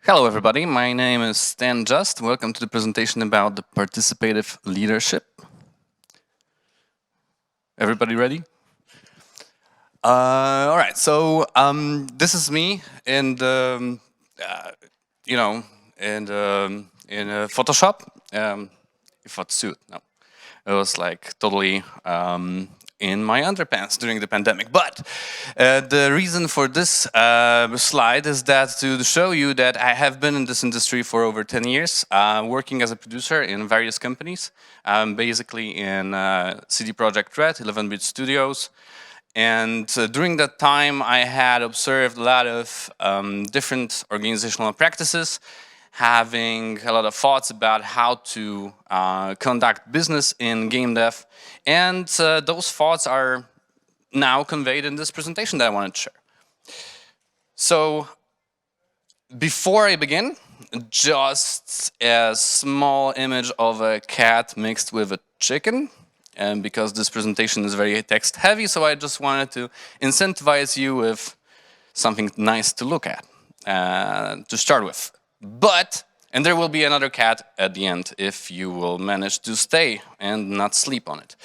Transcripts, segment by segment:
Hello everybody, my name is Stan Just. Welcome to the presentation about the participative leadership. Everybody ready? All right, so this is me in the, in Photoshop. Suit, no. It was like totally in my underpants during the pandemic. But the reason for this slide is that to show you that I have been in this industry for over 10 years, working as a producer in various companies, basically in CD Projekt Red, 11-bit studios. And during that time, I had observed a lot of different organizational practices, having a lot of thoughts about how to conduct business in game dev. And those thoughts are now conveyed in this presentation that I wanted to share. So before I begin, just a small image of a cat mixed with a chicken. And because this presentation is very text heavy, so I just wanted to incentivize you with something nice to look at to start with. And there will be another cat at the end if you will manage to stay and not sleep on it.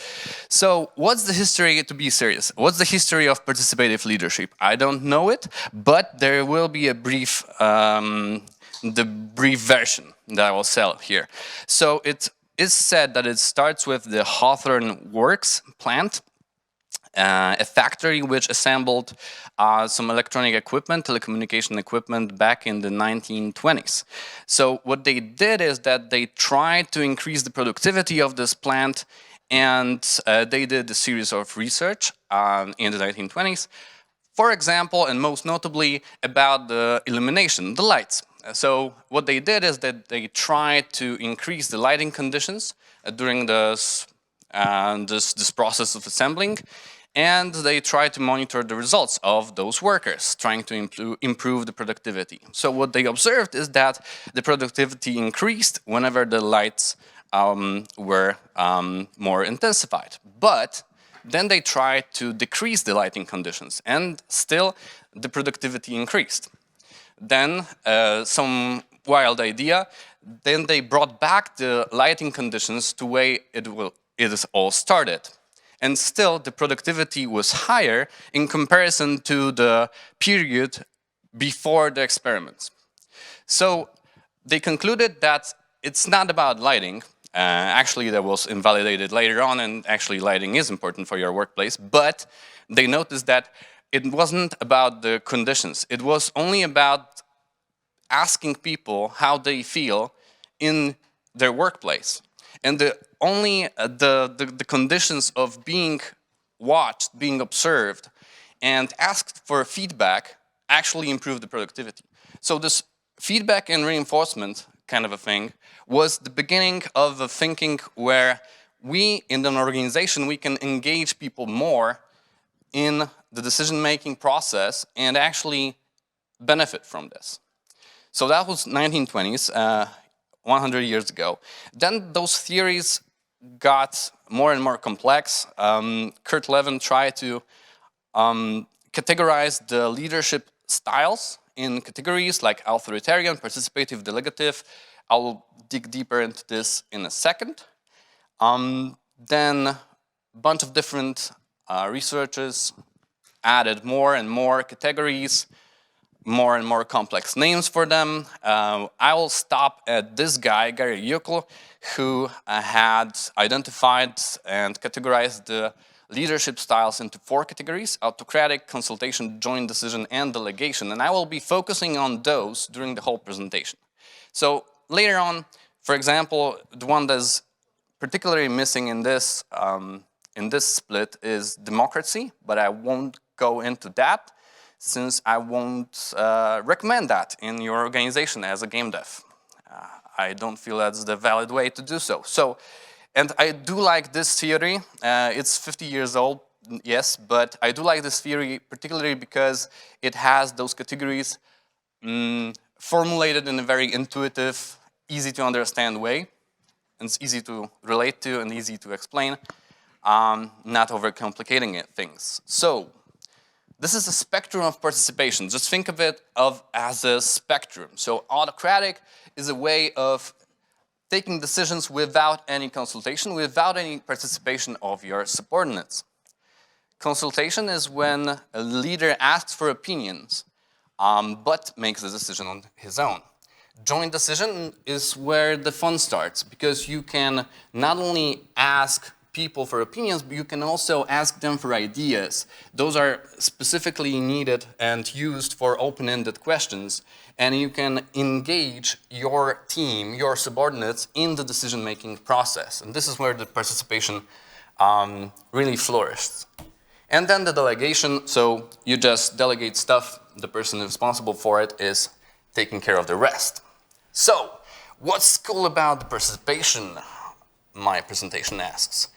So what's the history, to be serious, what's the history of participative leadership? I don't know it, but there will be a brief, the brief version that I will sell here. So it is said that it starts with the Hawthorne Works plant, a factory which assembled some electronic equipment, telecommunication equipment back in the 1920s. So what they did is that they tried to increase the productivity of this plant, and they did a series of research in the 1920s. For example, and most notably, about the illumination, the lights. So what they did is that they tried to increase the lighting conditions during this process of assembling, and they tried to monitor the results of those workers, trying to improve the productivity. So what they observed is that the productivity increased whenever the lights were more intensified. But then they tried to decrease the lighting conditions, and still the productivity increased. Then some wild idea, then they brought back the lighting conditions to the way it is all started. And still the productivity was higher in comparison to the period before the experiments. So they concluded that it's not about lighting. Actually, that was invalidated later on, and actually lighting is important for your workplace, but they noticed that it wasn't about the conditions. It was only about asking people how they feel in their workplace. And the conditions of being watched, being observed, and asked for feedback actually improved the productivity. So this feedback and reinforcement kind of a thing was the beginning of a thinking where we, in an organization, we can engage people more in the decision-making process and actually benefit from this. So that was 1920s, 100 years ago. Then those theories got more and more complex. Kurt Levin tried to categorize the leadership styles in categories like authoritarian, participative, delegative. I'll dig deeper into this in a second. Then a bunch of different researchers added more and more categories, more and more complex names for them. I will stop at this guy, Gary Yukel, who had identified and categorized the leadership styles into 4 categories: Autocratic, Consultation, Joint Decision, and Delegation. And I will be focusing on those during the whole presentation. So later on, for example, the one that's particularly missing in this split is democracy, but I won't go into that, since I won't recommend that in your organization as a game dev. I don't feel that's the valid way to do so. And I do like this theory. It's 50 years old, yes, but I do like this theory particularly because it has those categories formulated in a very intuitive, easy to understand way. And it's easy to relate to and easy to explain, not overcomplicating things. So This is a spectrum of participation. Just think of it as a spectrum. So autocratic is a way of taking decisions without any consultation, without any participation of your subordinates. Consultation is when a leader asks for opinions, but makes the decision on his own. Joint decision is where the fun starts, because you can not only ask people for opinions, but you can also ask them for ideas. Those are specifically needed and used for open-ended questions, and you can engage your team, your subordinates, in the decision-making process. And this is where the participation really flourishes. And then the delegation, so you just delegate stuff, the person responsible for it is taking care of the rest. So, what's cool about the participation, my presentation asks.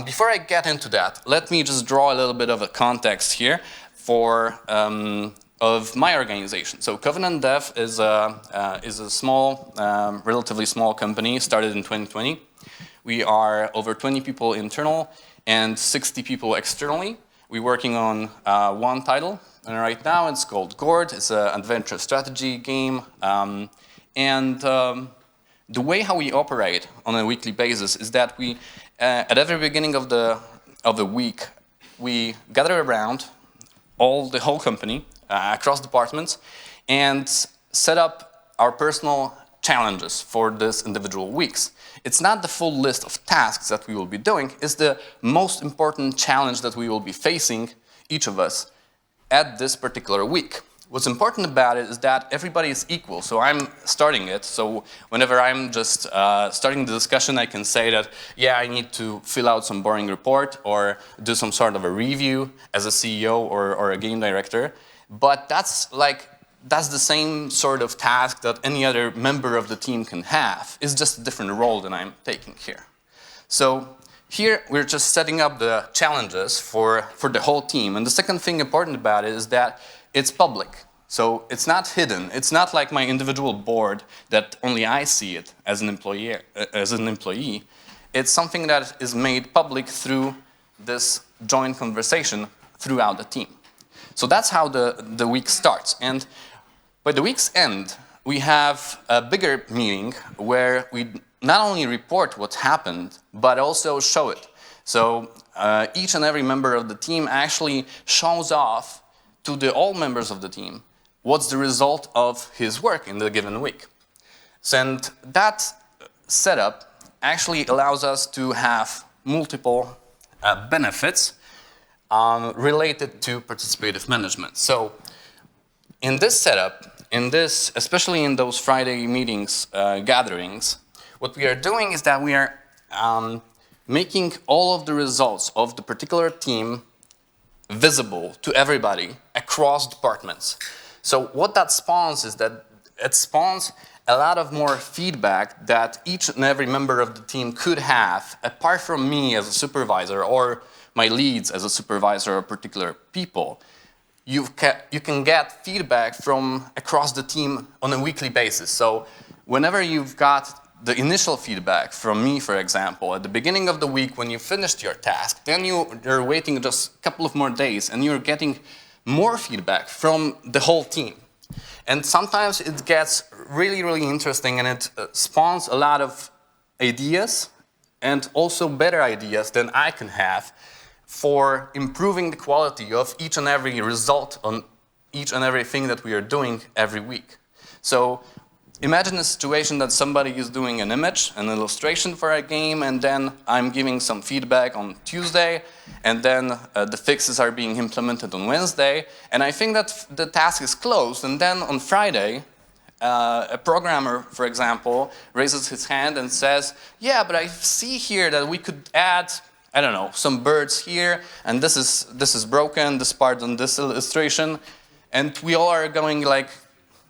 Before I get into that, let me just draw a little bit of a context here of my organization. So Covenant.dev is a small, relatively small company, started in 2020. We are over 20 people internal and 60 people externally. We're working on one title, and right now it's called Gourd. It's an adventure strategy game. The way how we operate on a weekly basis is that we, at every beginning of the week, we gather around the whole company, across departments, and set up our personal challenges for this individual weeks. It's not the full list of tasks that we will be doing, it's the most important challenge that we will be facing, each of us, at this particular week. What's important about it is that everybody is equal, so I'm starting it, so whenever I'm just starting the discussion, I can say that, yeah, I need to fill out some boring report or do some sort of a review as a CEO or a game director, but that's the same sort of task that any other member of the team can have. It's just a different role than I'm taking here. So here we're just setting up the challenges for the whole team, and the second thing important about it is that it's public, so it's not hidden. It's not like my individual board that only I see it as an employee. It's something that is made public through this joint conversation throughout the team. So that's how the week starts. And by the week's end, we have a bigger meeting where we not only report what happened, but also show it. So each and every member of the team actually shows off to all members of the team what's the result of his work in the given week. And that setup actually allows us to have multiple benefits related to participative management. So in this setup, especially in those Friday meetings, gatherings, what we are doing is that we are making all of the results of the particular team visible to everybody across departments. So what that spawns is that it spawns a lot of more feedback that each and every member of the team could have, apart from me as a supervisor or my leads as a supervisor of particular people. You can get feedback from across the team on a weekly basis. So whenever you've got the initial feedback from me, for example, at the beginning of the week when you finished your task, then you're waiting just a couple of more days and you're getting more feedback from the whole team. And sometimes it gets really, really interesting and it spawns a lot of ideas and also better ideas than I can have for improving the quality of each and every result on each and everything that we are doing every week. So imagine a situation that somebody is doing an image, an illustration for a game, and then I'm giving some feedback on Tuesday, and then the fixes are being implemented on Wednesday, and I think that the task is closed, and then on Friday, a programmer, for example, raises his hand and says, yeah, but I see here that we could add, I don't know, some birds here, and this is broken, this part on this illustration, and we all are going like,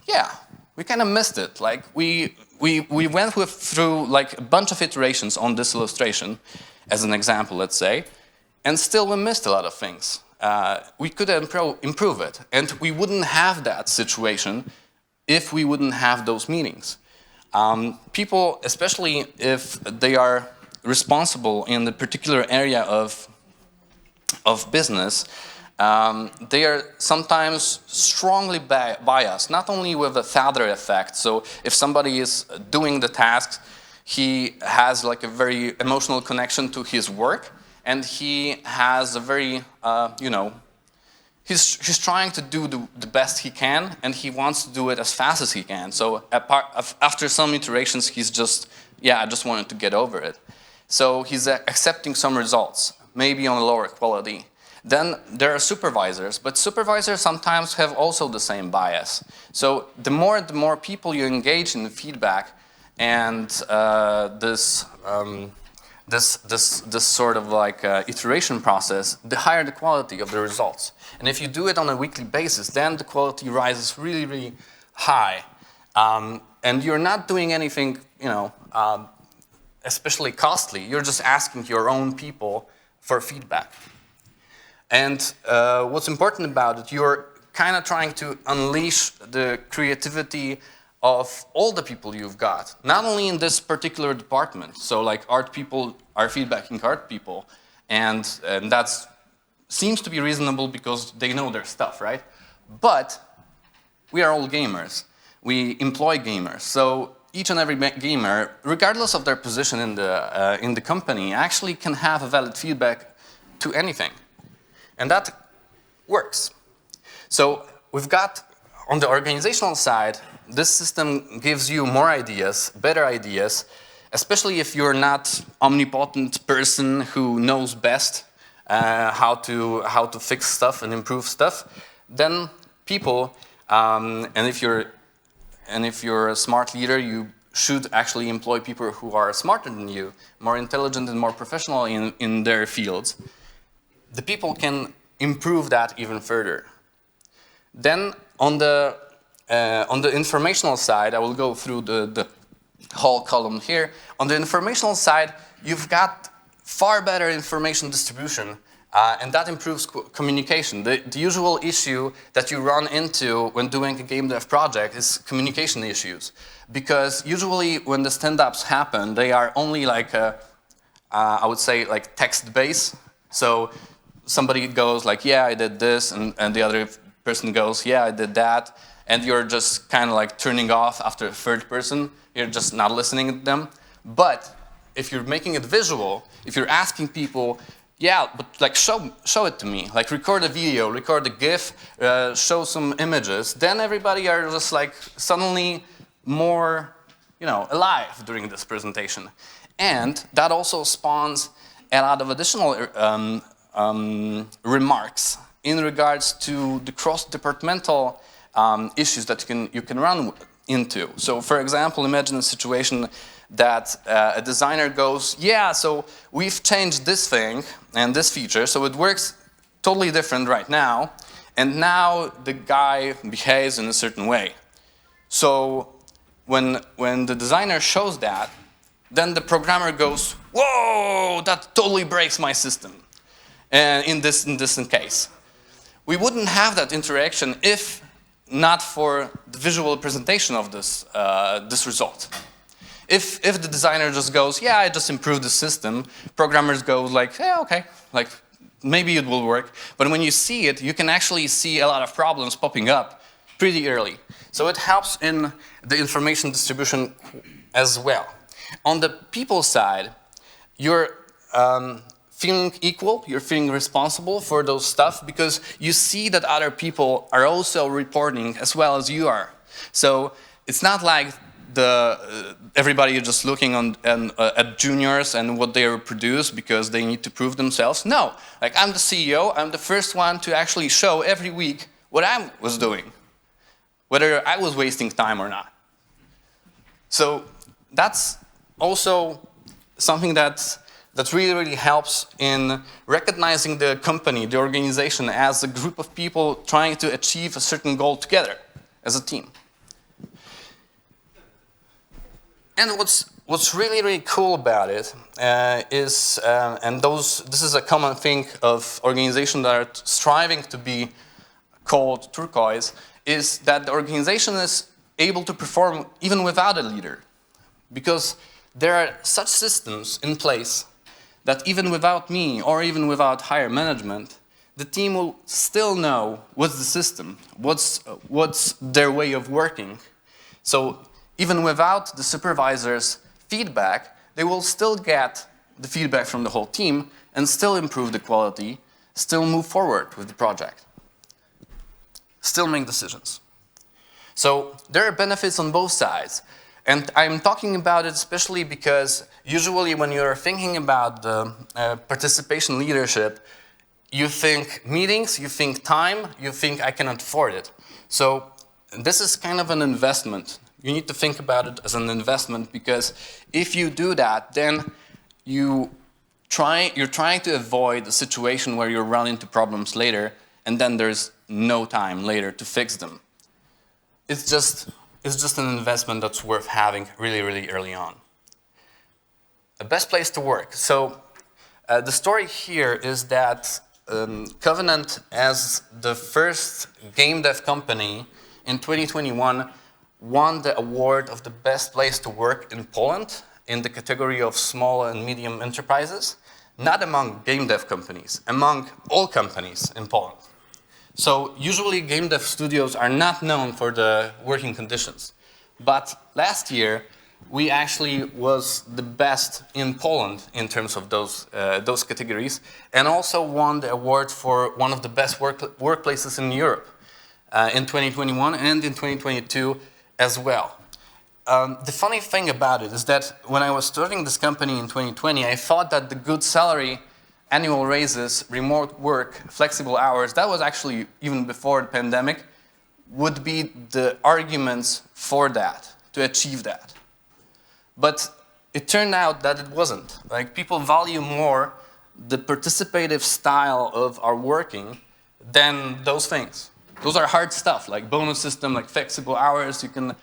yeah, we kind of missed it. Like we went through like a bunch of iterations on this illustration, as an example, let's say, and still we missed a lot of things. We could improve it, and we wouldn't have that situation if we wouldn't have those meetings. People, especially if they are responsible in the particular area of business, they are sometimes strongly biased, not only with the father effect. So if somebody is doing the tasks, he has like a very emotional connection to his work, and he has a very, he's trying to do the best he can, and he wants to do it as fast as he can. So after some iterations, he's just, I just wanted to get over it. So he's accepting some results, maybe on a lower quality. Then there are supervisors, but supervisors sometimes have also the same bias. So the more people you engage in feedback and this sort of like iteration process, the higher the quality of the results. And if you do it on a weekly basis, then the quality rises really, really high. And you're not doing anything, especially costly. You're just asking your own people for feedback. And what's important about it, you're kind of trying to unleash the creativity of all the people you've got, not only in this particular department. So like art people are feedbacking art people, and that seems to be reasonable because they know their stuff, right? But we are all gamers. We employ gamers. So each and every gamer, regardless of their position in the company, actually can have a valid feedback to anything. And that works. So we've got, on the organizational side, this system gives you more ideas, better ideas, especially if you're not omnipotent person who knows best how to fix stuff and improve stuff. Then people, and if you're a smart leader, you should actually employ people who are smarter than you, more intelligent and more professional in their fields. The people can improve that even further. Then on the informational side, I will go through the whole column here. On the informational side, you've got far better information distribution, and that improves communication. The usual issue that you run into when doing a game dev project is communication issues. Because usually when the stand-ups happen, they are only like, I would say, like text-based. So somebody goes like, yeah, I did this, and the other person goes, yeah, I did that. And you're just kind of like turning off after a third person. You're just not listening to them. But if you're making it visual, if you're asking people, yeah, but like show it to me, like record a video, record a GIF, show some images, then everybody are just like suddenly more, alive during this presentation. And that also spawns a lot of additional remarks in regards to the cross-departmental issues that you can run into. So for example, imagine a situation that a designer goes, yeah, so we've changed this thing and this feature, so it works totally different right now, and now the guy behaves in a certain way. So when the designer shows that, then the programmer goes, whoa, that totally breaks my system. And in this case, we wouldn't have that interaction if not for the visual presentation of this result. If the designer just goes, yeah, I just improved the system, programmers go like, yeah, okay, like maybe it will work. But when you see it, you can actually see a lot of problems popping up pretty early. So it helps in the information distribution as well. On the people side, you're feeling equal, you're feeling responsible for those stuff because you see that other people are also reporting as well as you are. So it's not like everybody is just looking at juniors and what they produce because they need to prove themselves. No, like I'm the CEO, I'm the first one to actually show every week what I was doing, whether I was wasting time or not. So that's also something that really, really helps in recognizing the company, the organization, as a group of people trying to achieve a certain goal together as a team. And what's really, really cool about it is, this is a common thing of organizations that are striving to be called turquoise, is that the organization is able to perform even without a leader. Because there are such systems in place that even without me or even without higher management, the team will still know what's the system, what's their way of working. So even without the supervisor's feedback, they will still get the feedback from the whole team and still improve the quality, still move forward with the project, still make decisions. So there are benefits on both sides. And I'm talking about it especially because usually when you're thinking about the participation leadership, you think meetings, you think time, you think I cannot afford it. So this is kind of an investment. You need to think about it as an investment, because if you do that, then you're trying to avoid a situation where you run into problems later and then there's no time later to fix them. It's just an investment that's worth having really, really early on. The best place to work. So the story here is that Covenant, as the first game dev company in 2021, won the award of the best place to work in Poland in the category of small and medium enterprises, not among game dev companies, among all companies in Poland. So usually game dev studios are not known for the working conditions. But last year, we actually was the best in Poland in terms of those categories, and also won the award for one of the best workplaces in Europe in 2021 and in 2022 as well. The funny thing about it is that when I was starting this company in 2020, I thought that the good salary, annual raises, remote work, flexible hours, that was actually, even before the pandemic, would be the arguments for that, to achieve that. But it turned out that it wasn't. Like, people value more the participative style of our working than those things. Those are hard stuff, like bonus system, like flexible hours, you can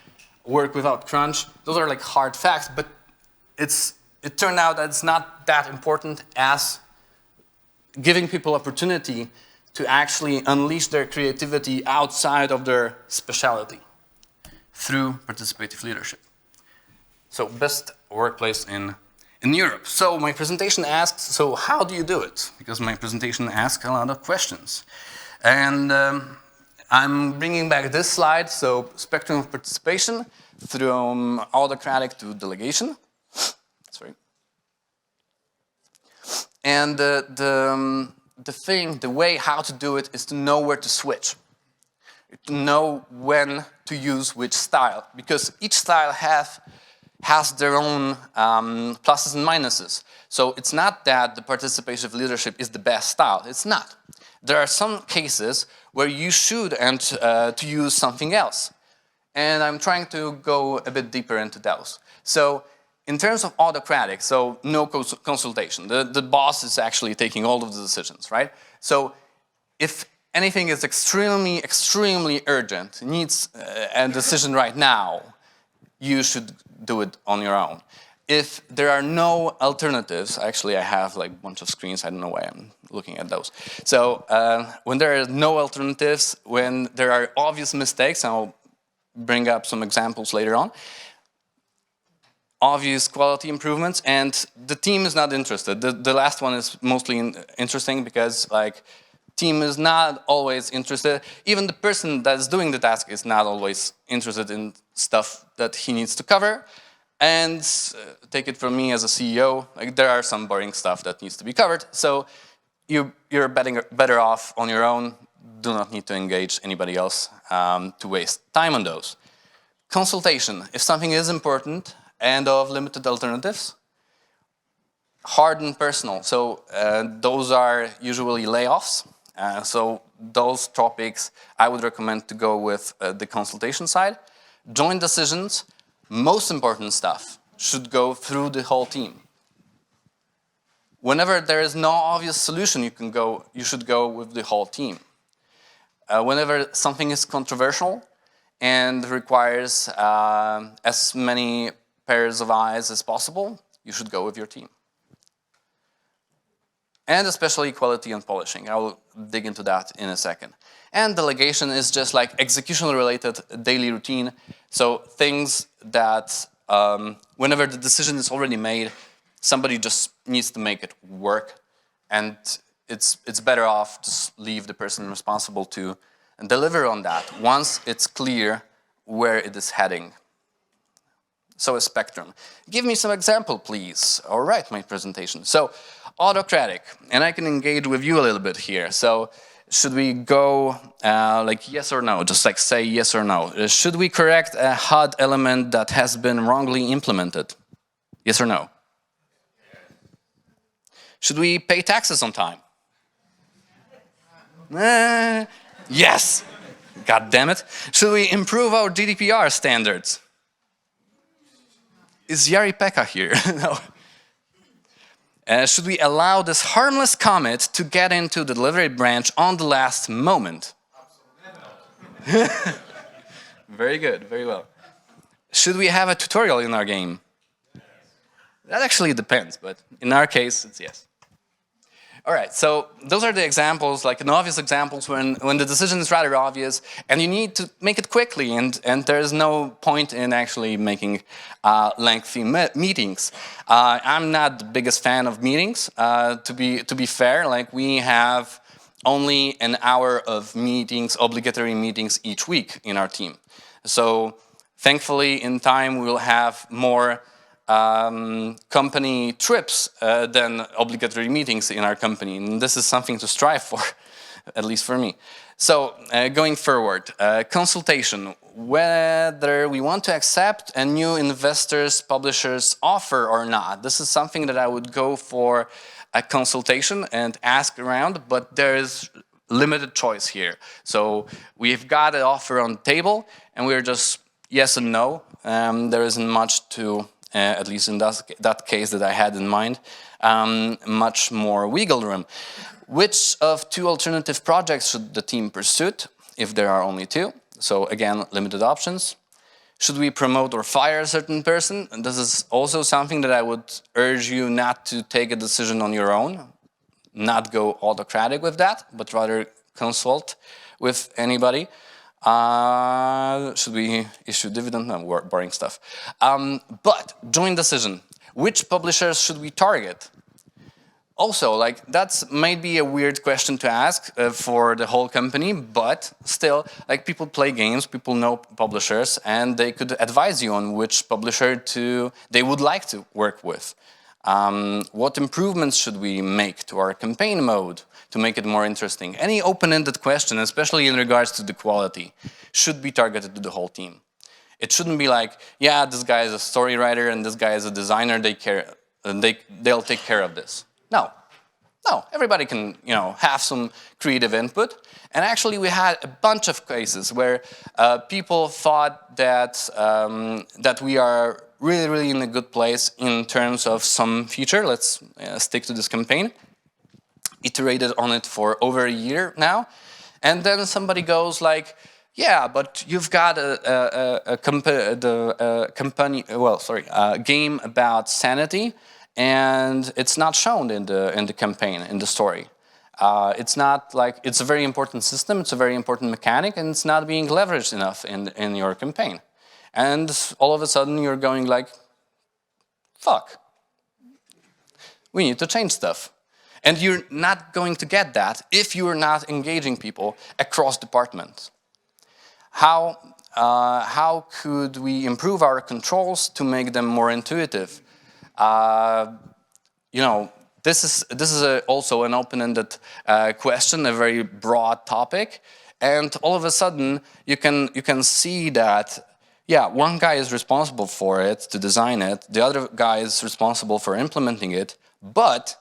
work without crunch. Those are like hard facts, but it turned out that it's not that important as giving people opportunity to actually unleash their creativity outside of their specialty through participative leadership. So best workplace in Europe. So my presentation asks, so how do you do it? Because my presentation asks a lot of questions. And I'm bringing back this slide, so spectrum of participation from Autocratic to Delegation. Sorry. And the way how to do it is to know where to switch. To know when to use which style, because each style has their own pluses and minuses. So it's not that the participative leadership is the best style. It's not. There are some cases where you should to use something else. And I'm trying to go a bit deeper into those. So in terms of autocratic, so no consultation. The boss is actually taking all of the decisions, right? So if anything is extremely, extremely urgent, needs a decision right now, you should do it on your own. If there are no alternatives, actually I have like a bunch of screens, I don't know why I'm looking at those. So when there are no alternatives, when there are obvious mistakes, I'll bring up some examples later on, obvious quality improvements, and the team is not interested. The last one is mostly interesting because like team is not always interested. Even the person that's doing the task is not always interested in stuff that he needs to cover. And take it from me as a CEO, like there are some boring stuff that needs to be covered. So you're better off on your own. Do not need to engage anybody else to waste time on those. Consultation. If something is important and of limited alternatives, hard and personal. So those are usually layoffs. So those topics, I would recommend to go with the consultation side. Joint decisions, most important stuff, should go through the whole team. Whenever there is no obvious solution, you should go with the whole team. Whenever something is controversial and requires as many pairs of eyes as possible, you should go with your team. And especially quality and polishing. I will dig into that in a second. And delegation is just like execution-related daily routine. So things that whenever the decision is already made, somebody just needs to make it work. And it's better off just leave the person responsible to deliver on that once it's clear where it is heading. So a spectrum. Give me some example, please. All right, my presentation. So autocratic, and I can engage with you a little bit here. So should we go like yes or no? Just like say yes or no. Should we correct a HUD element that has been wrongly implemented? Yes or no? Should we pay taxes on time? Yes. God damn it. Should we improve our GDPR standards? Is Jari-Pekka here? No. Should we allow this harmless commit to get into the delivery branch on the last moment? Very good, very well. Should we have a tutorial in our game? That actually depends, but in our case, it's yes. All right, so those are the examples, like an obvious examples when the decision is rather obvious and you need to make it quickly and there's no point in actually making lengthy meetings. I'm not the biggest fan of meetings, to be fair. Like we have only an hour of meetings, obligatory meetings each week in our team. So thankfully in time we'll have more company trips than obligatory meetings in our company. And this is something to strive for, at least for me. So going forward, consultation, whether we want to accept a new investors, publishers offer or not. This is something that I would go for a consultation and ask around, but there is limited choice here. So we've got an offer on the table and we're just yes and no. There isn't much to at least in that case that I had in mind, much more wiggle room. Which of two alternative projects should the team pursue, if there are only two? So again, limited options. Should we promote or fire a certain person? And this is also something that I would urge you not to take a decision on your own, not go autocratic with that, but rather consult with anybody. Should we issue dividend? No, boring stuff. But joint decision. Which publishers should we target? Also, like that's might be a weird question to ask for the whole company, but still, like people play games, people know publishers, and they could advise you on which publisher they would like to work with. What improvements should we make to our campaign mode to make it more interesting? Any open-ended question, especially in regards to the quality, should be targeted to the whole team. It shouldn't be like, yeah, this guy is a story writer and this guy is a designer. They'll take care of this. No, everybody can, have some creative input. And actually, we had a bunch of cases where people thought that that we are really, really in a good place in terms of some feature. Let's stick to this campaign. Iterated on it for over a year now, and then somebody goes like, "Yeah, but you've got a game about sanity." And it's not shown in the campaign, in the story. It's not like it's a very important system, it's a very important mechanic, and it's not being leveraged enough in your campaign. And all of a sudden you're going like, fuck, we need to change stuff. And you're not going to get that if you're not engaging people across departments. How could we improve our controls to make them more intuitive? This is also an open-ended question, a very broad topic, and all of a sudden you can see that, yeah, one guy is responsible for it, to design it, the other guy is responsible for implementing it, but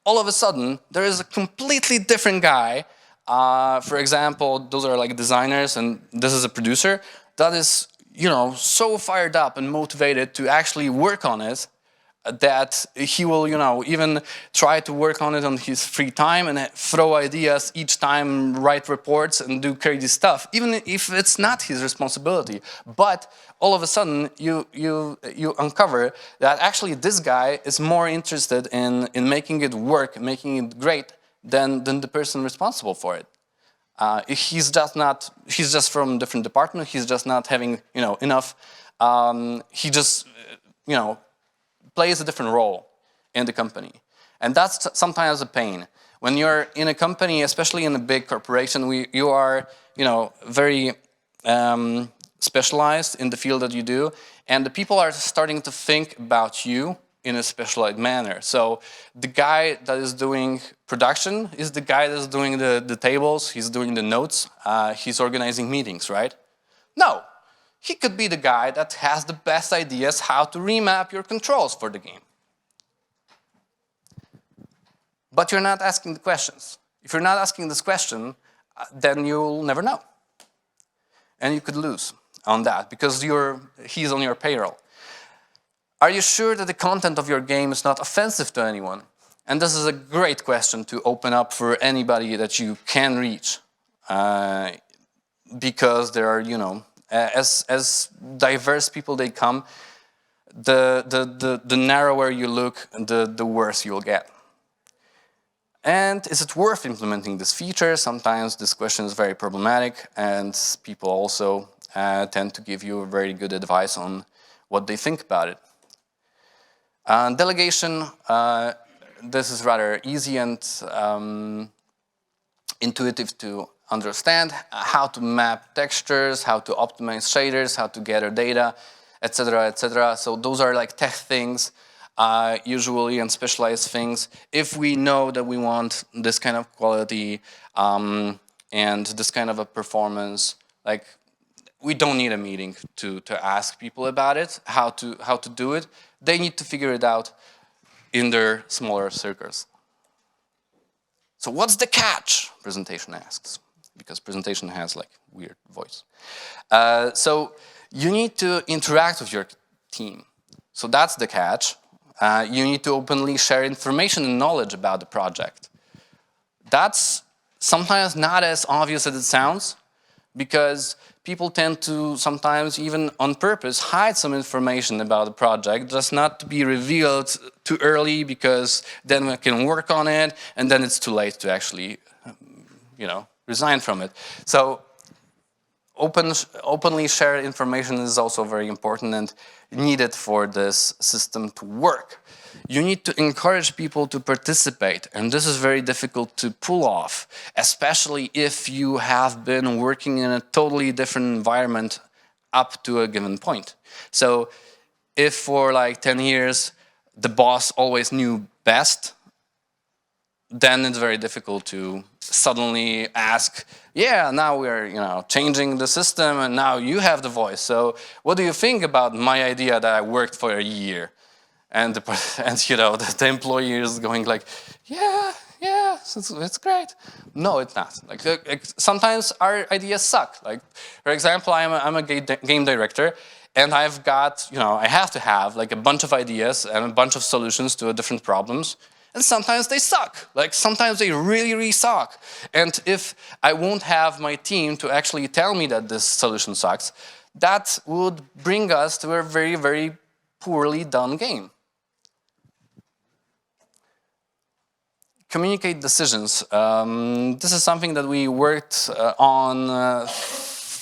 all of a sudden there is a completely different guy. For example, those are like designers, and this is a producer that is, so fired up and motivated to actually work on it, that he will, even try to work on it on his free time and throw ideas each time, write reports and do crazy stuff, even if it's not his responsibility. But all of a sudden, you uncover that actually this guy is more interested in making it work, making it great, than the person responsible for it. He's just from a different department. He's just not having, enough. He just, plays a different role in the company. And that's sometimes a pain. When you're in a company, especially in a big corporation, you are, very specialized in the field that you do, and the people are starting to think about you in a specialized manner. So the guy that is doing production is the guy that's doing the tables, he's doing the notes, he's organizing meetings, right? No, he could be the guy that has the best ideas how to remap your controls for the game. But you're not asking the questions. If you're not asking this question, then you'll never know. And you could lose on that because he's on your payroll. Are you sure that the content of your game is not offensive to anyone? And this is a great question to open up for anybody that you can reach. Because there are, as diverse people they come, the narrower you look, the worse you'll get. And is it worth implementing this feature? Sometimes this question is very problematic, and people also tend to give you very good advice on what they think about it. Delegation, this is rather easy and intuitive to understand. How to map textures, how to optimize shaders, how to gather data, etc., etc. So those are like tech things. Usually and specialized things. If we know that we want this kind of quality and this kind of a performance, like we don't need a meeting to ask people about it, how to do it. They need to figure it out in their smaller circles. So what's the catch? Presentation asks, because presentation has like weird voice. So you need to interact with your team. So that's the catch. You need to openly share information and knowledge about the project. That's sometimes not as obvious as it sounds, because people tend to sometimes, even on purpose, hide some information about the project, just not to be revealed too early, because then we can work on it, and then it's too late to actually, resign from it. So openly shared information is also very important and needed for this system to work. You need to encourage people to participate, and this is very difficult to pull off, especially if you have been working in a totally different environment up to a given point. So if for like 10 years the boss always knew best, then it's very difficult to suddenly ask, yeah, now we're changing the system and now you have the voice. So what do you think about my idea that I worked for a year? And the employee is going like, yeah, it's great. No, it's not. Like sometimes our ideas suck. Like, for example, I'm a game director, and I've got, I have to have like a bunch of ideas and a bunch of solutions to different problems. And sometimes they suck. Like sometimes they really, really suck. And if I won't have my team to actually tell me that this solution sucks, that would bring us to a very, very poorly done game. Communicate decisions. This is something that we worked on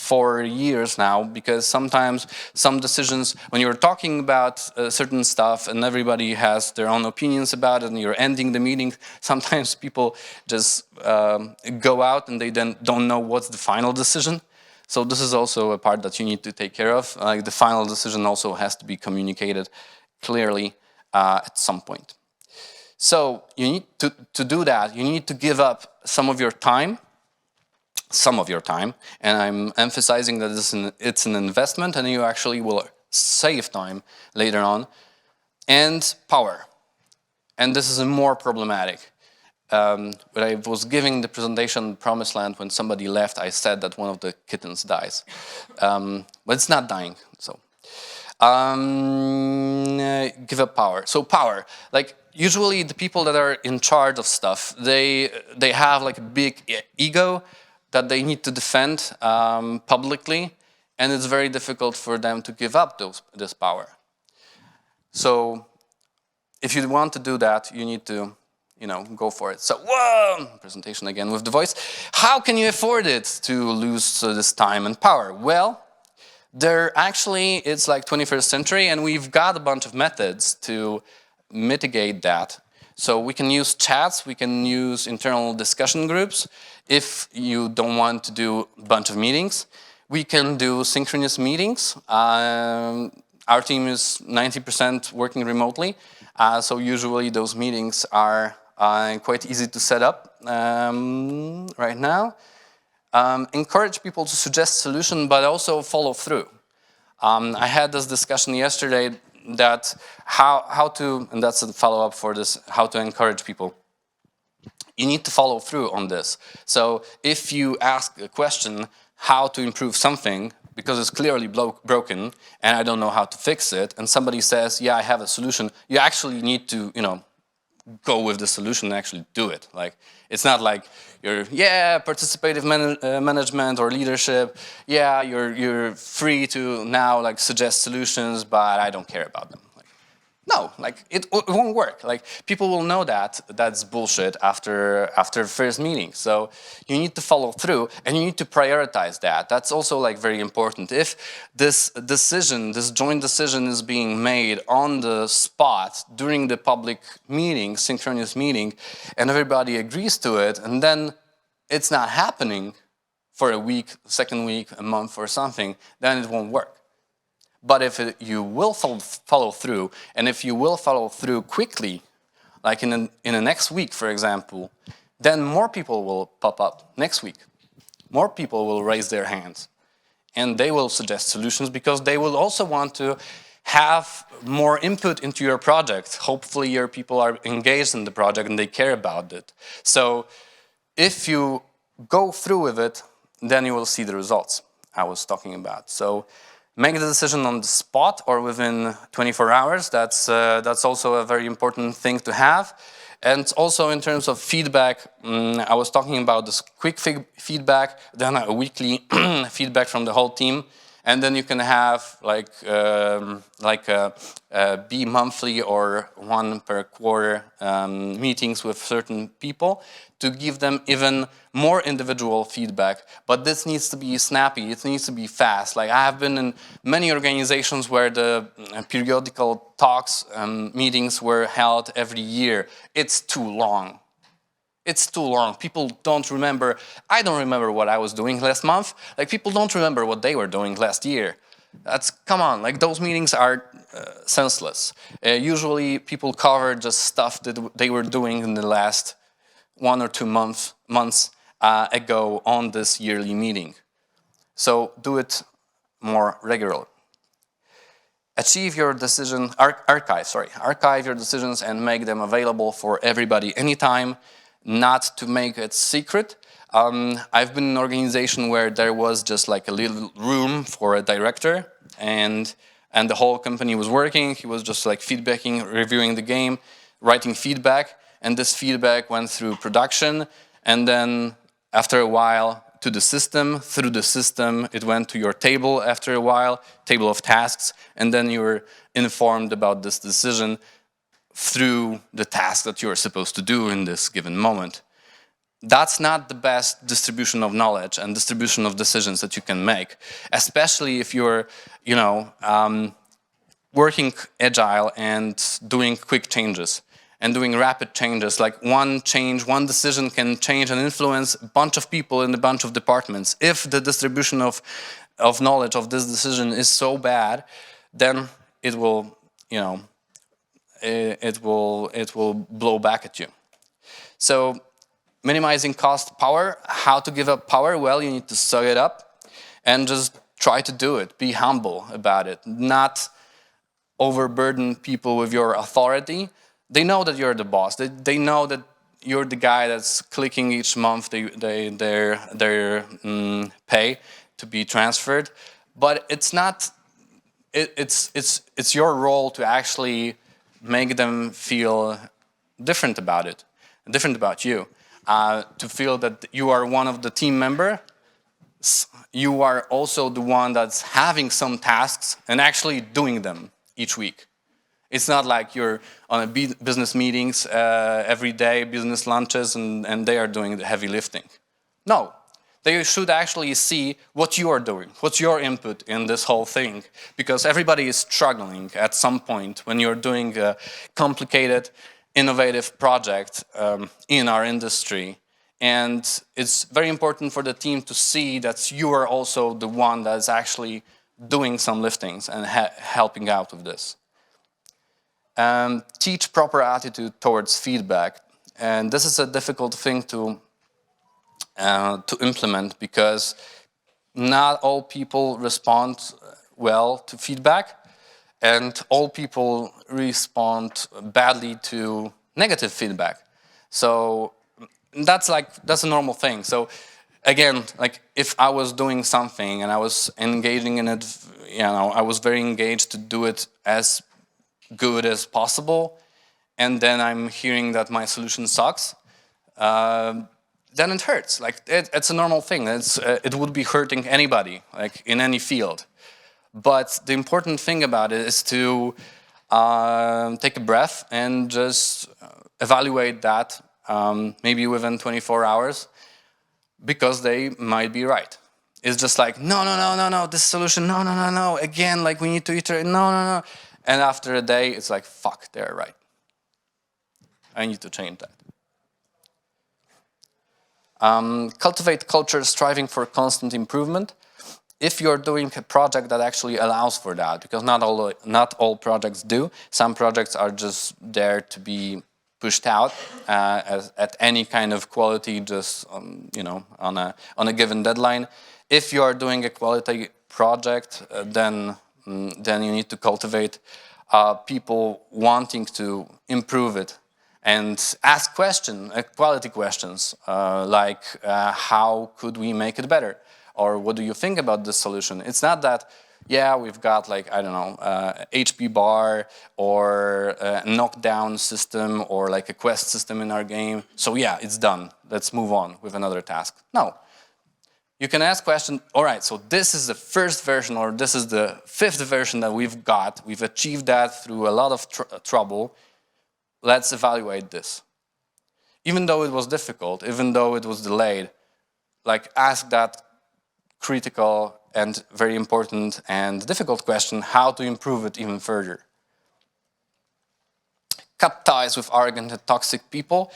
for years now, because sometimes some decisions, when you're talking about certain stuff and everybody has their own opinions about it and you're ending the meeting, sometimes people just go out and they then don't know what's the final decision. So this is also a part that you need to take care of. The final decision also has to be communicated clearly at some point. So you need to do that. You need to give up some of your time, and I'm emphasizing that it's an investment and you actually will save time later on, and power. And this is more problematic. When I was giving the presentation Promised Land, when somebody left, I said that one of the kittens dies. But it's not dying, so. Give up power. So power, like usually the people that are in charge of stuff, they have like a big ego that they need to defend publicly, and it's very difficult for them to give up this power. So if you want to do that, you need to go for it. So, whoa, presentation again with the voice. How can you afford it to lose this time and power? Well, it's like 21st century, and we've got a bunch of methods to mitigate that. So we can use chats, we can use internal discussion groups if you don't want to do a bunch of meetings. We can do synchronous meetings. Our team is 90% working remotely, so usually those meetings are quite easy to set up right now. Encourage people to suggest solutions, but also follow through. I had this discussion yesterday that how to, and that's a follow-up for this, how to encourage people. You need to follow through on this. So if you ask a question, how to improve something, because it's clearly broken, and I don't know how to fix it, and somebody says, yeah, I have a solution, you actually need to, go with the solution and actually do it. Like, it's not like you're, yeah, participative management or leadership, yeah, you're free to now like suggest solutions, but I don't care about them. Like, no, like it won't work. Like, people will know that that's bullshit after first meeting. So you need to follow through, and you need to prioritize that. That's also like very important. If this decision, this joint decision is being made on the spot during the public meeting, synchronous meeting, and everybody agrees to it, and then it's not happening for a week, second week, a month or something, then it won't work. But if you will follow through, and if you will follow through quickly, like in the next week, for example, then more people will pop up next week. More people will raise their hands, and they will suggest solutions because they will also want to have more input into your project. Hopefully your people are engaged in the project and they care about it. So if you go through with it, then you will see the results I was talking about. So make the decision on the spot or within 24 hours. That's also a very important thing to have. And also in terms of feedback, I was talking about this quick feedback, then a weekly feedback from the whole team. And then you can have like bi-monthly or one per quarter meetings with certain people to give them even more individual feedback. But this needs to be snappy, it needs to be fast. Like, I have been in many organizations where the periodical talks, meetings were held every year. It's too long. It's too long. People don't remember. I don't remember what I was doing last month. Like, people don't remember what they were doing last year. Come on, like, those meetings are senseless. Usually people cover just stuff that they were doing in the last 1 or 2 months ago on this yearly meeting. So do it more regularly. Achieve your decision, archive your decisions and make them available for everybody anytime, not to make it secret. I've been in an organization where there was just like a little room for a director, and the whole company was working. He was just like feedbacking, reviewing the game, writing feedback, and this feedback went through production, and then after a while to the system. Through the system, it went to your table after a while, table of tasks, and then you were informed about this decision through the task that you're supposed to do in this given moment. That's not the best distribution of knowledge and distribution of decisions that you can make, especially if you're, working agile and doing quick changes and doing rapid changes. Like, one change, one decision can change and influence a bunch of people in a bunch of departments. If the distribution of knowledge of this decision is so bad, then it will, it will blow back at you. So, minimizing cost, power. How to give up power? Well, you need to suck it up and just try to do it. Be humble about it. Not overburden people with your authority. They know that you're the boss. They know that you're the guy that's clicking each month their pay to be transferred. But it's not. It's your role to actually make them feel different about it, different about you. To feel that you are one of the team members, you are also the one that's having some tasks and actually doing them each week. It's not like you're on a business meetings every day, business lunches, and they are doing the heavy lifting. No, they should actually see what you are doing, what's your input in this whole thing, because everybody is struggling at some point when you're doing a complicated, innovative project in our industry. And it's very important for the team to see that you are also the one that is actually doing some liftings and helping out with this. Teach proper attitude towards feedback. And this is a difficult thing to implement, because not all people respond well to feedback, and all people respond badly to negative feedback. So that's a normal thing. So again, like if I was doing something and I was engaging in it, I was very engaged to do it as good as possible, and then I'm hearing that my solution sucks, then it hurts. Like it's a normal thing. It would be hurting anybody, like in any field. But the important thing about it is to take a breath and just evaluate that maybe within 24 hours, because they might be right. It's just like, no, this solution, no, again, like we need to iterate, no. And after a day, it's like, fuck, they're right. I need to change that. Cultivate culture striving for constant improvement. If you're doing a project that actually allows for that, because not all projects do. Some projects are just there to be pushed out at any kind of quality, just on a given deadline. If you are doing a quality project, then you need to cultivate people wanting to improve it and ask quality questions, like how could we make it better? Or what do you think about this solution? It's not that, yeah, we've got like, I don't know, HP bar or a knockdown system or like a quest system in our game. So yeah, it's done. Let's move on with another task. No. You can ask questions, all right, so this is the first version or this is the 5th version that we've got. We've achieved that through a lot of trouble. Let's evaluate this. Even though it was difficult, even though it was delayed, like ask that critical and very important and difficult question, how to improve it even further. Cut ties with arrogant and toxic people.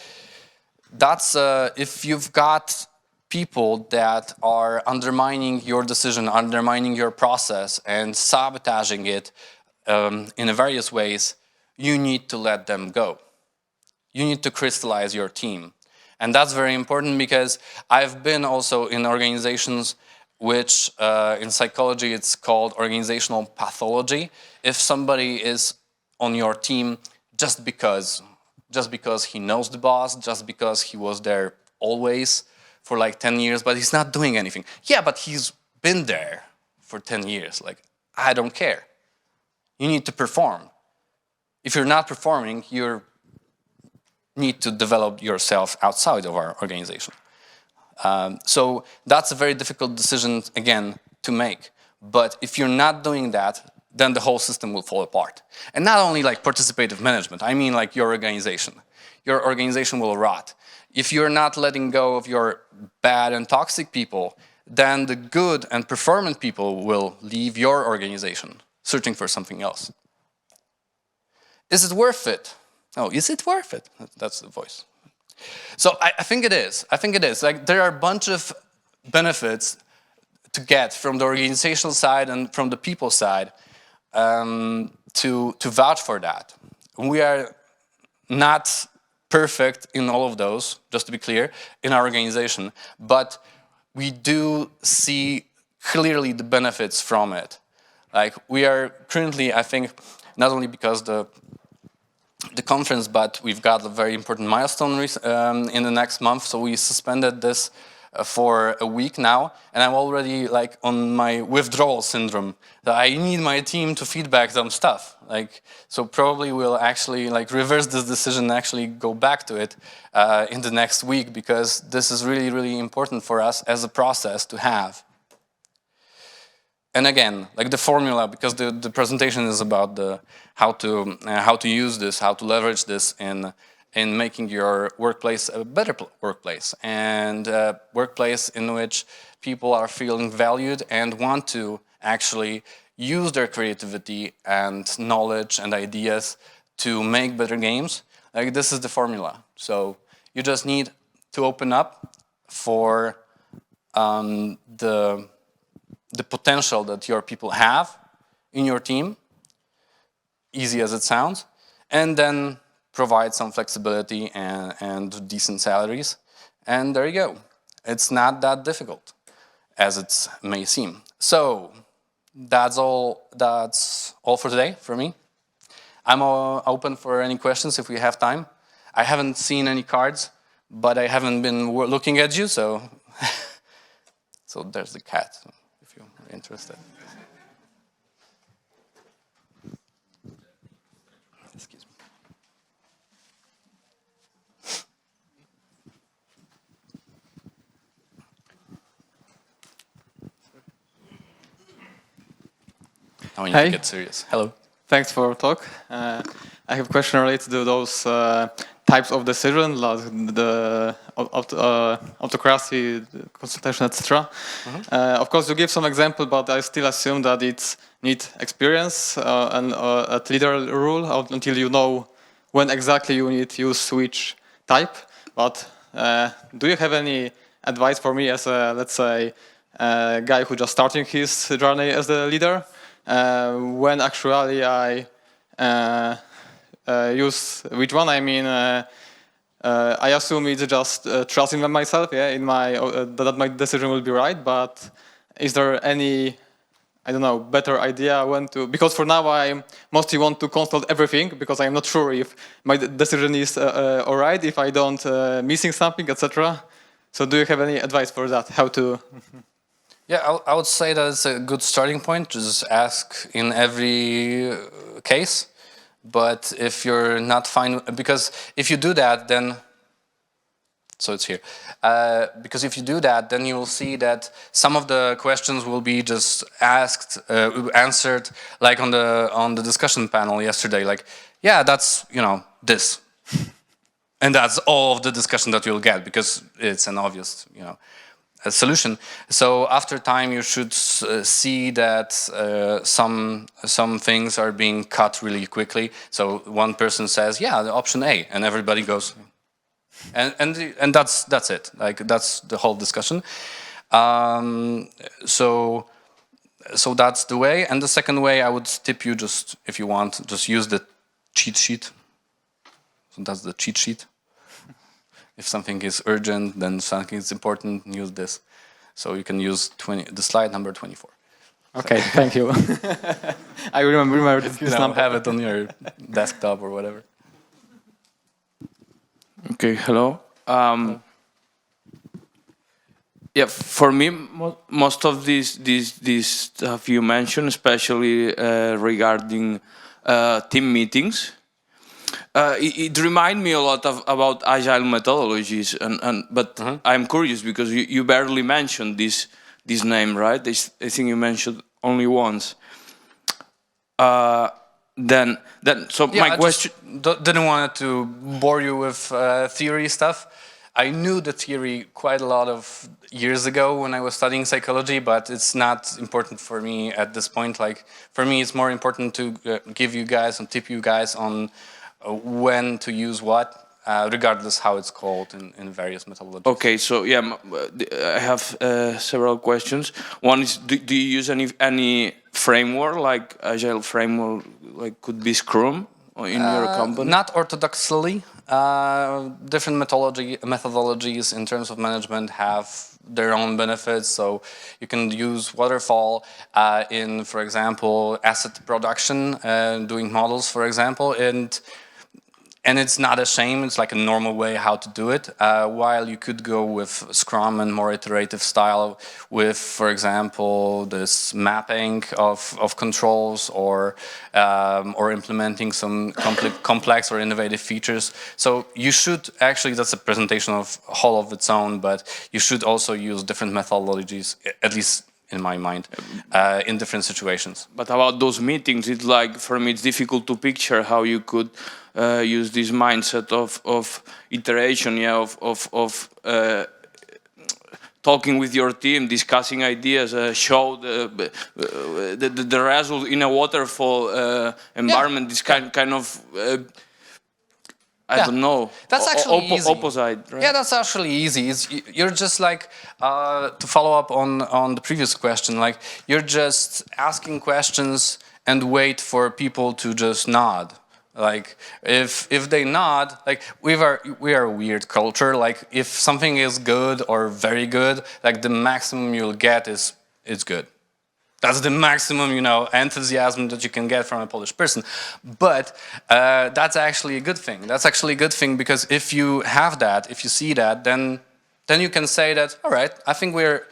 That's if you've got people that are undermining your decision, undermining your process and sabotaging it in various ways, you need to let them go. You need to crystallize your team. And that's very important, because I've been also in organizations which in psychology it's called organizational pathology. If somebody is on your team just because he knows the boss, just because he was there always for like 10 years, but he's not doing anything. Yeah, but he's been there for 10 years. Like, I don't care. You need to perform. If you're not performing, you need to develop yourself outside of our organization. So that's a very difficult decision, again, to make. But if you're not doing that, then the whole system will fall apart. And not only like participative management, I mean like your organization. Your organization will rot. If you're not letting go of your bad and toxic people, then the good and performant people will leave your organization, searching for something else. Is it worth it? Oh, is it worth it? That's the voice. So I think it is. I think it is. Like, there are a bunch of benefits to get from the organizational side and from the people side to vouch for that. We are not perfect in all of those, just to be clear, in our organization, but we do see clearly the benefits from it. Like, we are currently, I think, not only because the conference, but we've got a very important milestone in the next month, so we suspended this for a week now, and I'm already like on my withdrawal syndrome. I need my team to feedback some stuff. Like, so probably we'll actually like reverse this decision and actually go back to it in the next week, because this is really, really important for us as a process to have. And again, like the formula, because the presentation is about how to use this, how to leverage this in making your workplace a better workplace, and a workplace in which people are feeling valued and want to actually use their creativity and knowledge and ideas to make better games, Like, this is the formula. So you just need to open up for the potential that your people have in your team, easy as it sounds, and then provide some flexibility and decent salaries. And there you go. It's not that difficult as it may seem. So that's all for today for me. I'm open for any questions if we have time. I haven't seen any cards, but I haven't been looking at you, so so there's the cat, if you're interested. Excuse me. Now we need to get serious. Hello. Thanks for the talk. I have a question related to those types of decision, like the autocracy, consultation, etc. Of course, you give some example, but I still assume that it needs experience and a leader rule until you know when exactly you need to use which type. But do you have any advice for me as a, let's say, a guy who just starting his journey as a leader? When actually I use which one? I mean, I assume it's just trusting in myself, yeah, in my that my decision will be right. But is there any, I don't know, better idea when to? Because for now I mostly want to consult everything because I'm not sure if my decision is all right, if I don't missing something, etc. So do you have any advice for that? How to? Yeah, I would say that it's a good starting point. Just ask in every case. But if you're not fine, because if you do that, then, so it's here. Because if you do that, then you will see that some of the questions will be just asked, answered, like on the discussion panel yesterday. Like, yeah, that's, this. And that's all of the discussion that you'll get, because it's an obvious, a solution. So after time, you should see that some things are being cut really quickly. So one person says, "Yeah, the option A," and everybody goes, and that's it. Like, that's the whole discussion. So that's the way. And the second way, I would tip you, just if you want, just use the cheat sheet. So that's the cheat sheet. If something is urgent, then something is important, use this. So you can use the slide number 24. Okay, thank you. I remember this number. Have it on your desktop or whatever. Okay, hello. Yeah, for me, most of this stuff you mentioned, especially regarding team meetings, it reminds me a lot about agile methodologies, but I'm curious because you barely mentioned this name, right? I think you mentioned only once. Then so yeah, my question. Didn't want to bore you with theory stuff. I knew the theory quite a lot of years ago when I was studying psychology, but it's not important for me at this point. Like, for me, it's more important to give you guys and tip you guys on when to use what, regardless how it's called in various methodologies. Okay, so yeah, I have several questions. One is, do you use any framework, like agile framework, like could be Scrum in your company? Not orthodoxly. Different methodologies in terms of management have their own benefits. So you can use waterfall in, for example, asset production, doing models, for example, and it's not a shame, it's like a normal way how to do it, while you could go with Scrum and more iterative style with, for example, this mapping of controls or implementing some complex or innovative features. So you should, actually, that's a presentation of whole of its own, but you should also use different methodologies, at least in my mind, in different situations. But about those meetings, it's like, for me, it's difficult to picture how you could use this mindset of iteration, yeah, of talking with your team, discussing ideas, show the result in a waterfall environment. Yeah. This kind of I don't know. That's actually easy. Opposite, right? Yeah, that's actually easy. You're just like, to follow up on the previous question, like you're just asking questions and wait for people to just nod. Like if they nod, like we are a weird culture. Like if something is good or very good, like the maximum you'll get is it's good. That's the maximum, enthusiasm that you can get from a Polish person. But that's actually a good thing. That's actually a good thing because if you have that, if you see that, then you can say that, all right, I think we're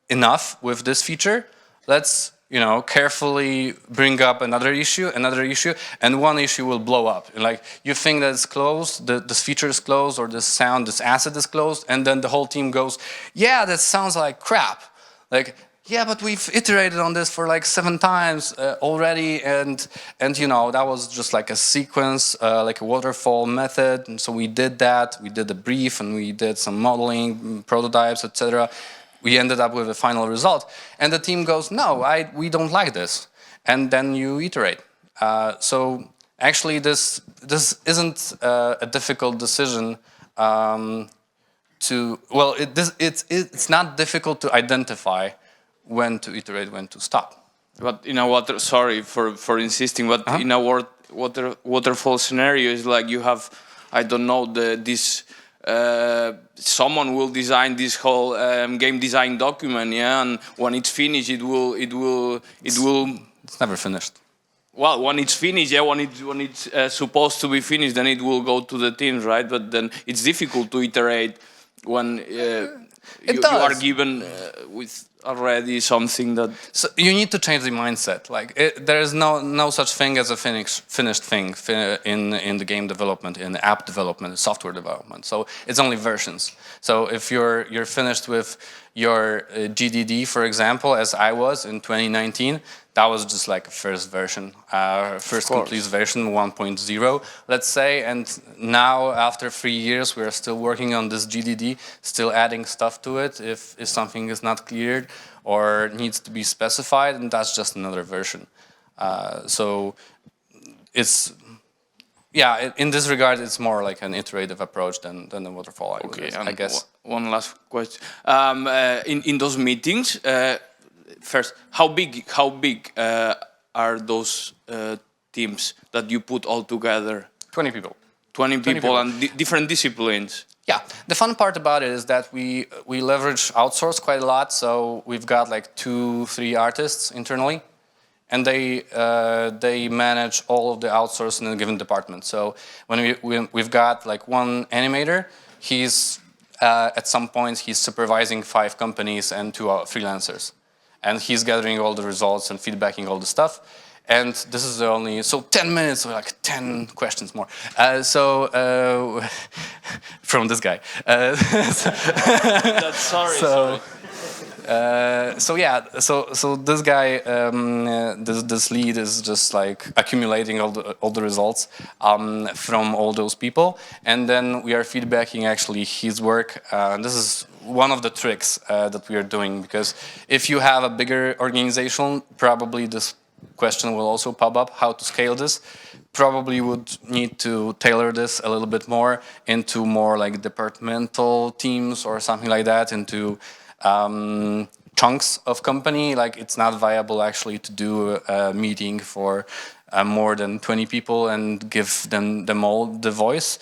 enough with this feature. Let's carefully bring up another issue, and one issue will blow up. Like you think that it's closed, this feature is closed, or this asset is closed, and then the whole team goes, yeah, that sounds like crap. Like, yeah, but we've iterated on this for like 7 times already, and that was just like a sequence, like a waterfall method. And so we did that. We did a brief, and we did some modeling, prototypes, etc. We ended up with a final result, and the team goes, "No, we don't like this," and then you iterate. So actually, this isn't a difficult decision. It's not difficult to identify when to iterate, when to stop. But in a sorry for insisting, but in a waterfall scenario is like you have, I don't know, someone will design this whole game design document, yeah, and when it's finished, it will. It's never finished. Well, when it's finished, yeah, when it's supposed to be finished, then it will go to the teams, right? But then it's difficult to iterate when you are given with already something that. So you need to change the mindset. Like there is no such thing as a finished thing in the game development, in the app development, software development. So it's only versions. So if you're finished with your GDD, for example, as I was in 2019. That was just like a first version, first complete version 1.0, let's say. And now, after 3 years, we are still working on this GDD, still adding stuff to it if something is not cleared or needs to be specified, and that's just another version. So it's, yeah, in this regard, it's more like an iterative approach than a waterfall, I guess. One last question. In those meetings, first, how big are those teams that you put all together? 20 people. 20 people and different disciplines. Yeah, the fun part about it is that we leverage outsource quite a lot. So we've got like 2-3 artists internally, and they manage all of the outsource in a given department. So when we've got like one animator, he's at some point he's supervising 5 companies and 2 freelancers. And he's gathering all the results and feedbacking all the stuff. And this is only, so 10 minutes, or like 10 questions more. From this guy. That's sorry. So this guy, this lead is just like accumulating all the results from all those people, and then we are feedbacking actually his work. This is one of the tricks that we are doing, because if you have a bigger organization, probably this question will also pop up: how to scale this. Probably would need to tailor this a little bit more into more like departmental teams or something like that, into chunks of company. Like it's not viable actually to do a meeting for more than 20 people and give them all the voice.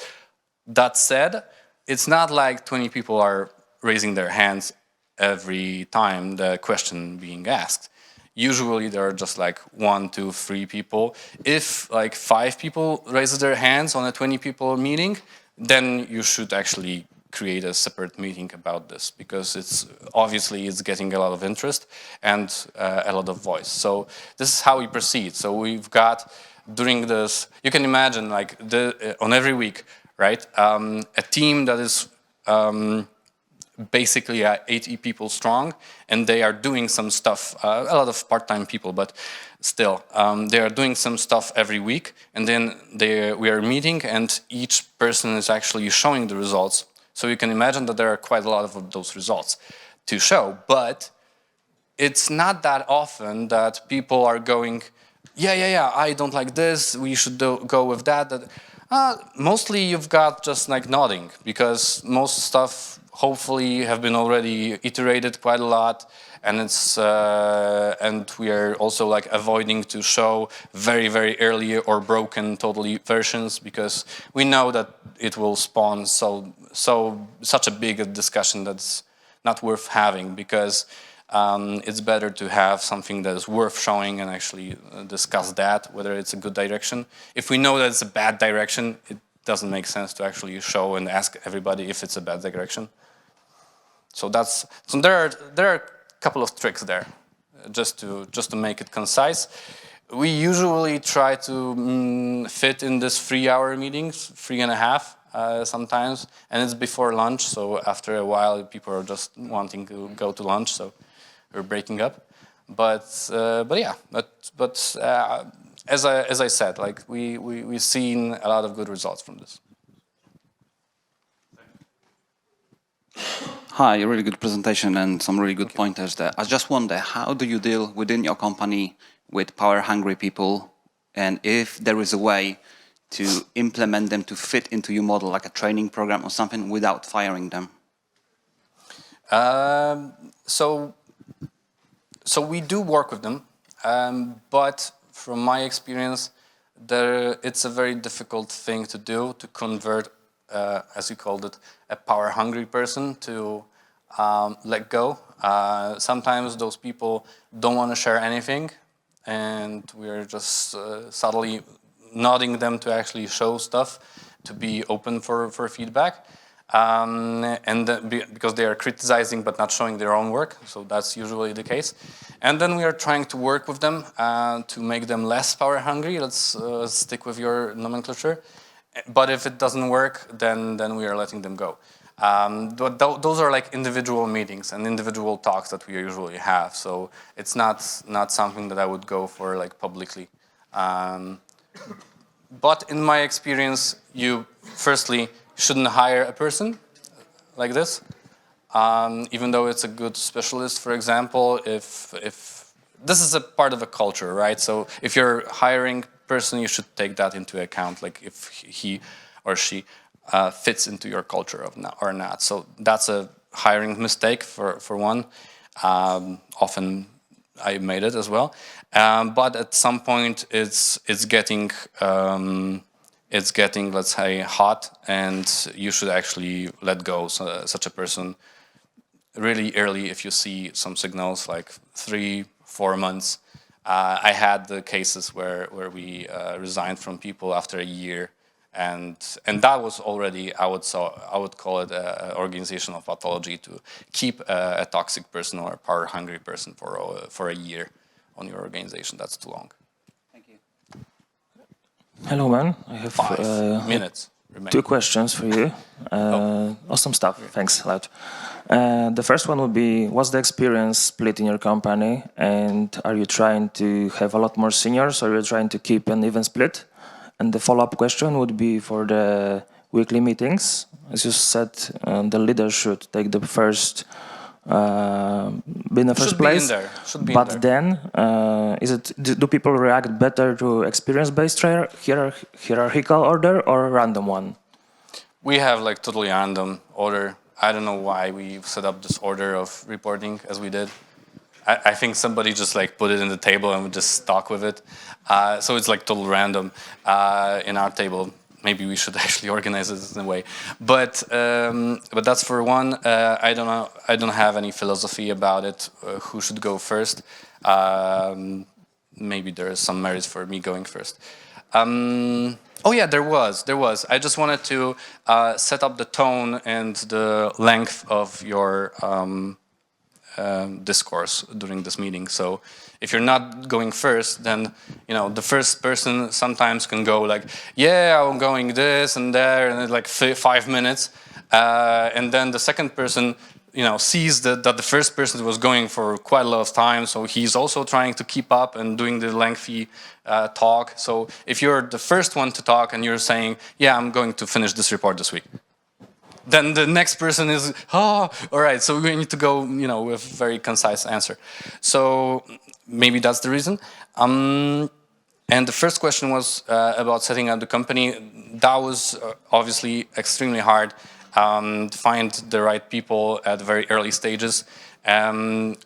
That said, it's not like 20 people are raising their hands every time the question being asked. Usually there are just like 1, 2, 3 people. If like 5 people raise their hands on a 20 people meeting, then you should actually create a separate meeting about this, because it's getting a lot of interest and a lot of voice. So this is how we proceed. So we've got, during this, you can imagine like on every week, right? A team that is basically 80 people strong, and they are doing some stuff, a lot of part-time people, but still, they are doing some stuff every week, and then we are meeting, and each person is actually showing the results. So you can imagine that there are quite a lot of those results to show, but it's not that often that people are going, yeah, I don't like this, we should go with that. Mostly you've got just like nodding, because most stuff hopefully have been already iterated quite a lot, and and we are also like avoiding to show very early or broken totally versions, because we know that it will spawn such a big discussion that's not worth having, because it's better to have something that is worth showing and actually discuss that, whether it's a good direction. If we know that it's a bad direction, it doesn't make sense to actually show and ask everybody if it's a bad direction. So there are a couple of tricks there, just to make it concise. We usually try to fit in this 3-hour meetings, 3.5 sometimes, and it's before lunch. So after a while, people are just wanting to go to lunch. So we're breaking up, but yeah, as I said, like we've seen a lot of good results from this. Hi, a really good presentation and some really good pointers there. I just wonder, how do you deal within your company with power-hungry people, and if there is a way to implement them to fit into your model, like a training program or something, without firing them? So we do work with them, but from my experience, it's a very difficult thing to do, to convert, as you called it, a power-hungry person to let go. Sometimes those people don't want to share anything, and we're just subtly nodding them to actually show stuff, to be open for feedback. Because they are criticizing but not showing their own work, so that's usually the case. And then we are trying to work with them to make them less power hungry. Let's stick with your nomenclature. But if it doesn't work, then we are letting them go. Those are like individual meetings and individual talks that we usually have. So it's not something that I would go for like publicly. But in my experience, you firstly shouldn't hire a person like this, even though it's a good specialist. For example, if this is a part of a culture, right? So if you're hiring a person, you should take that into account, like if he or she fits into your culture or not. So that's a hiring mistake for one. Often I made it as well, but at some point it's getting let's say hot, and you should actually let go such a person really early if you see some signals, like 3-4 months. I had the cases where we resigned from people after a year, and that was already, I would call it an organizational pathology, to keep a toxic person or a power hungry person for a year on your organization. That's too long. Hello, man. I have 5 minutes remaining. 2 questions for you. Awesome stuff. Thanks a lot. The first one would be, what's the experience split in your company? And are you trying to have a lot more seniors, or are you trying to keep an even split? And the follow-up question would be for the weekly meetings. As you said, the leader should take the first be in the first place. But then, do people react better to experience-based hierarchical order or random one? We have like totally random order. I don't know why we set up this order of reporting as we did. I think somebody just like put it in the table and we just stuck with it. So it's like total random in our table. Maybe we should actually organize it in a way, but that's for one. I don't know. I don't have any philosophy about it. Who should go first? Maybe there is some merit for me going first. Oh yeah, there was. I just wanted to set up the tone and the length of your discourse during this meeting. So if you're not going first, then the first person sometimes can go like, yeah, I'm going this and there, and it's like 5 minutes, and then the second person sees that the first person was going for quite a lot of time, so he's also trying to keep up and doing the lengthy talk. So if you're the first one to talk and you're saying, yeah, I'm going to finish this report this week, then the next person is, all right, so we need to go, with a very concise answer. So maybe that's the reason. And the first question was about setting up the company. That was obviously extremely hard to find the right people at very early stages.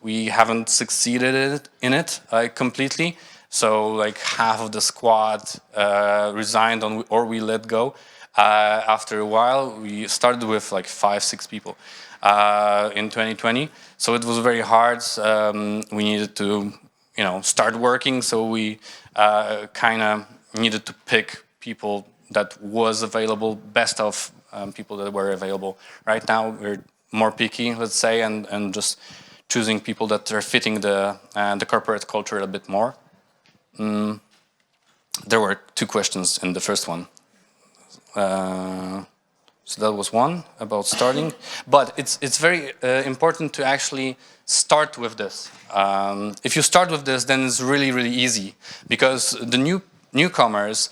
We haven't succeeded in it completely. So like half of the squad resigned or we let go. After a while, we started with like 5-6 people in 2020. So it was very hard. We needed to, start working. So we kind of needed to pick people that was available, best of people that were available. Right now, we're more picky, let's say, and just choosing people that are fitting the corporate culture a bit more. There were 2 questions in the first one. So that was one about starting, but it's very important to actually start with this. If you start with this, then it's really, really easy, because the newcomers,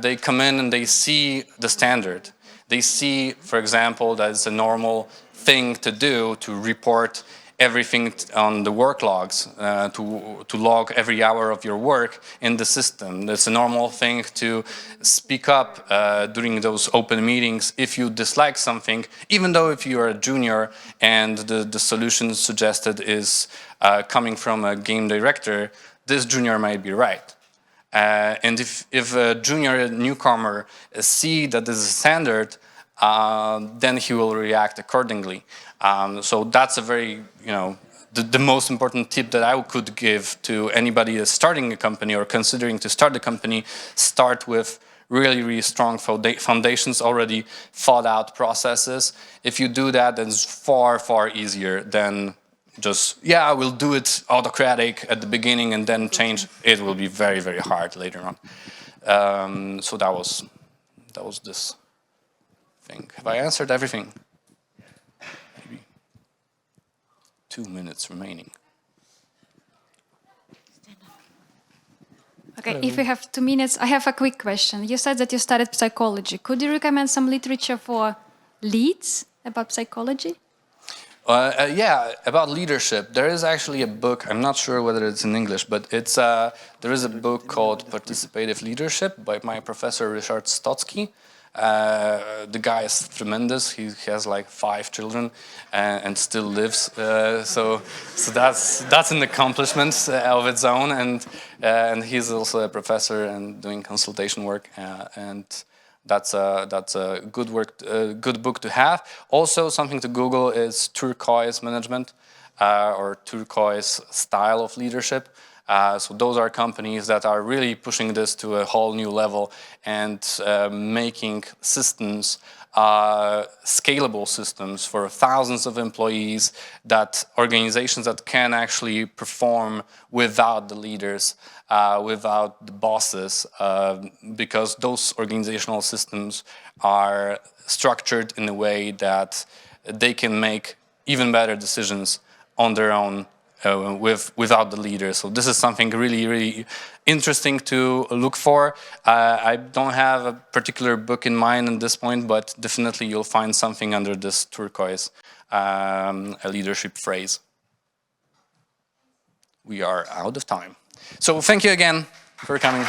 they come in and they see the standard. They see, for example, that it's a normal thing to do to report everything on the work logs, to log every hour of your work in the system. It's a normal thing to speak up during those open meetings if you dislike something, even though if you are a junior and the solution suggested is coming from a game director, this junior might be right. And if a junior newcomer see that this is standard, then he will react accordingly. So that's a very, the most important tip that I could give to anybody that's starting a company or considering to start a company. Start with really, really strong foundations, already thought out processes. If you do that, then it's far, far easier than just, I will do it autocratic at the beginning and then change. It will be very, very hard later on. So that was this thing. Have I answered everything? Maybe 2 minutes remaining. Okay, if you have 2 minutes, I have a quick question. You said that you studied psychology. Could you recommend some literature for leads about psychology? About leadership. There is actually a book, I'm not sure whether it's in English, but there is a book called Participative Leadership by my professor Richard Stotsky. The guy is tremendous. He has like 5 children and still lives. So that's an accomplishment of its own. And he's also a professor and doing consultation work. And that's a good book to have. Also, something to Google is turquoise management or turquoise style of leadership. So those are companies that are really pushing this to a whole new level and making systems, scalable systems for thousands of employees, that organizations that can actually perform without the leaders, without the bosses, because those organizational systems are structured in a way that they can make even better decisions on their own without the leader. So this is something really, really interesting to look for. I don't have a particular book in mind at this point, but definitely you'll find something under this turquoise leadership phrase. We are out of time. So thank you again for coming.